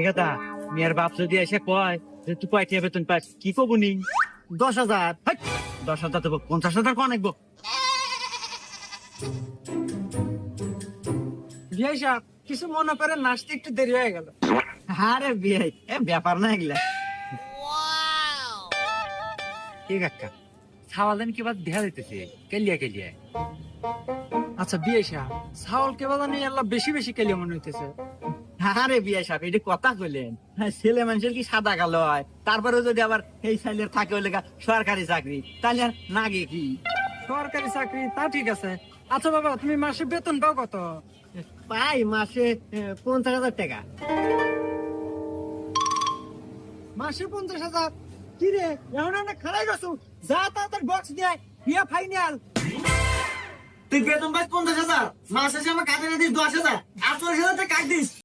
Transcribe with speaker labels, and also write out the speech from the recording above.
Speaker 1: কথা মেয়ের বাপ যদি এসে কয় যে তুই কয়টি বেতন পাস কি কবু নি?
Speaker 2: 10,000।
Speaker 1: 10,000 দেবো, 50,000 কোন একবো?
Speaker 2: বিয়াই সাহেব কিছু মনে করেন, নাচতে একটু দেরি হয়ে গেল।
Speaker 1: আরে বিয়ে এ ব্যাপার না এগুলা। ঠিক আছে, সাওয়ালেন কি বাদ দেখা দিতেছে কেলিয়া কেলিয়া।
Speaker 2: আচ্ছা বিয়াই সাহেব, ছাগল কে বাজানি আল্লাহ বেশি বেশি কেলিয়ে মনে হইতেছে।
Speaker 1: আরে বিয়ে সাহেব এটা কথা কইলেন, হ্যাঁ, ছেলে মানুষের কি সাদা কালো হয়? তারপরে যদি আবার এই ছেলের থাকে হইলে সরকারি চাকরি, তাহলে আর নাগে কি?
Speaker 2: সরকারি চাকরি তা ঠিক আছে। আচ্ছা বাবা, তুমি মাসে বেতন পাও কত?
Speaker 1: পাই মাসে 50,000 টাকা।
Speaker 2: মাসে 50,000? কি রে, এখন না খারাই গেছো? যা তাড়াতাড়ি বক্স নিয়ে আয়, বিয়া ফাইনাল।
Speaker 1: তুই বেতন পাই 50,000, মাসে আমার কাজে দিস 10,000, আর 40,000 কাট দিস।